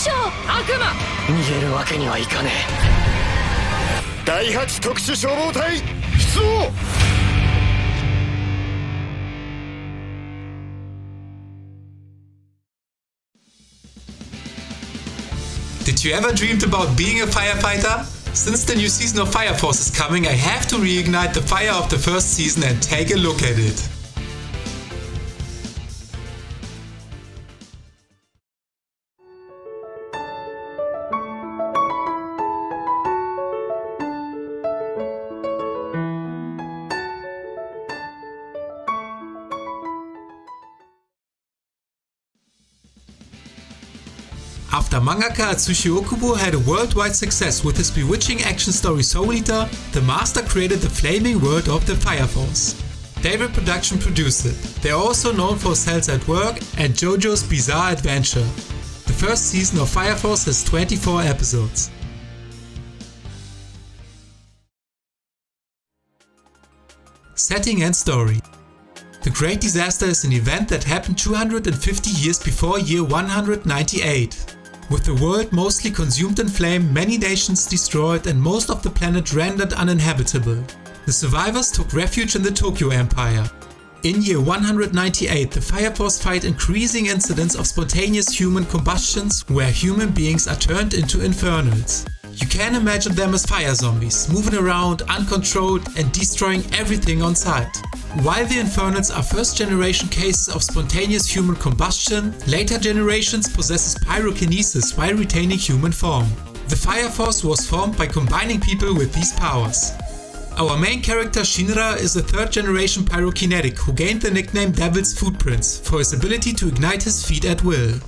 将悪魔逃げるわけにはいかねえ第8特殊消防隊出動Did you ever dreamed about being a firefighter? Since the new season of Fire Force is coming, I have to reignite the fire of the first season and take a look at it. After mangaka Atsushi Ohkubo had a worldwide success with his bewitching action story Soul Eater, the master created the flaming world of the Fire Force. David Production produced it. They are also known for Cells at Work and JoJo's Bizarre Adventure. The first season of Fire Force has 24 episodes. Setting and story. The Great Disaster is an event that happened 250 years before year 198. With the world mostly consumed in flame, many nations destroyed and most of the planet rendered uninhabitable. The survivors took refuge in the Tokyo Empire. In year 198, the Fire Force fight increasing incidents of spontaneous human combustions where human beings are turned into infernals. You can imagine them as fire zombies, moving around uncontrolled and destroying everything on sight. While the Infernals are first generation cases of spontaneous human combustion, later generations possesses pyrokinesis while retaining human form. The Fire Force was formed by combining people with these powers. Our main character Shinra is a third generation pyrokinetic who gained the nickname Devil's Footprints for his ability to ignite his feet at will.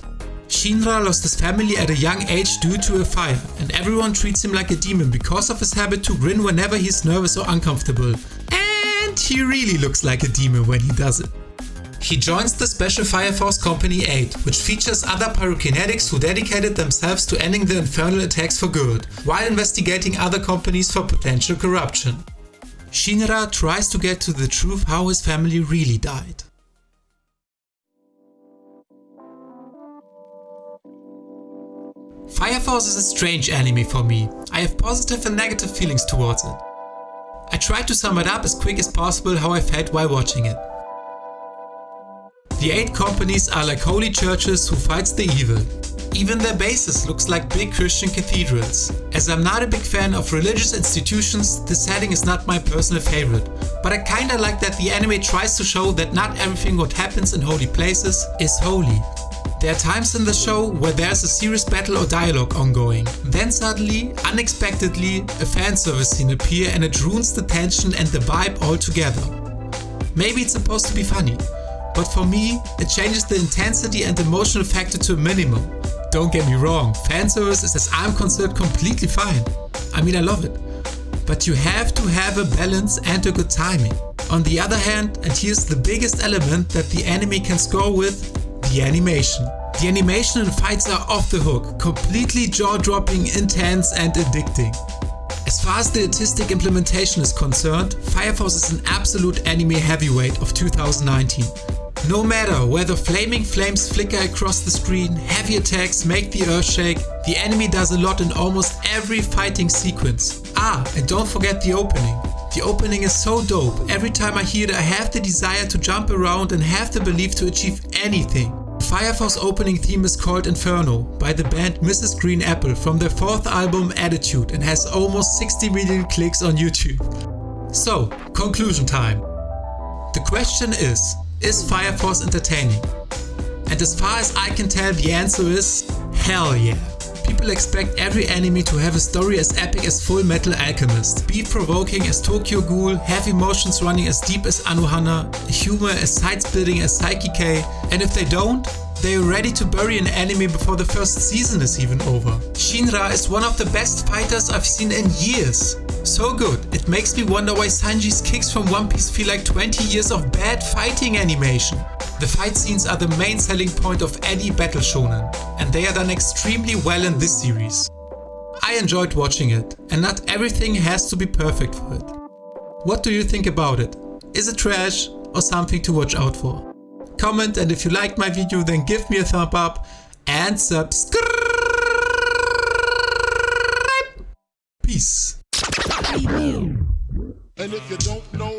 Shinra lost his family at a young age due to a fire, and everyone treats him like a demon because of his habit to grin whenever he's nervous or uncomfortable. And he really looks like a demon when he does it. He joins the Special Fire Force Company 8, which features other pyrokinetics who dedicated themselves to ending the infernal attacks for good, while investigating other companies for potential corruption. Shinra tries to get to the truth how his family really died. Fire Force is a strange anime for me. I have positive and negative feelings towards it. I tried to sum it up as quick as possible how I felt while watching it. The 8 companies are like holy churches who fights the evil. Even their bases looks like big Christian cathedrals. As I'm not a big fan of religious institutions, this setting is not my personal favorite. But I kinda like that the anime tries to show that not everything what happens in holy places is holy. There are times in the show where there's a serious battle or dialogue ongoing. Then suddenly, unexpectedly, a fan service scene appears and it ruins the tension and the vibe altogether. Maybe it's supposed to be funny, but for me, it changes the intensity and emotional factor to a minimum. Don't get me wrong, fan service is as I'm concerned completely fine. I mean, I love it. But you have to have a balance and a good timing. On the other hand, and here's the biggest element that the anime can score with, the animation. The animation and fights are off the hook, completely jaw-dropping, intense and addicting. As far as the artistic implementation is concerned, Fire Force is an absolute anime heavyweight of 2019. No matter whether flaming flames flicker across the screen, heavy attacks make the earth shake, the anime does a lot in almost every fighting sequence. And don't forget the opening. The opening is so dope. Every time I hear it, I have the desire to jump around and have the belief to achieve anything. The Fire Force opening theme is called Inferno by the band Mrs. Green Apple from their 4th album Attitude and has almost 60 million clicks on YouTube. So, conclusion time. The question is Fire Force entertaining? And as far as I can tell, the answer is hell yeah. People expect every anime to have a story as epic as Full Metal Alchemist, beat-provoking as Tokyo Ghoul, have emotions running as deep as Anohana, humor as side-splitting as Psyche K, and if they don't, they are ready to bury an anime before the first season is even over. Shinra is one of the best fighters I've seen in years. So good, it makes me wonder why Sanji's kicks from One Piece feel like 20 years of bad fighting animation. The fight scenes are the main selling point of any battle shonen, and they are done extremely well in this series. I enjoyed watching it, and not everything has to be perfect for it. What do you think about it? Is it trash or something to watch out for? Comment, and if you liked my video then give me a thumb up and subscribe! Peace. And if you don't know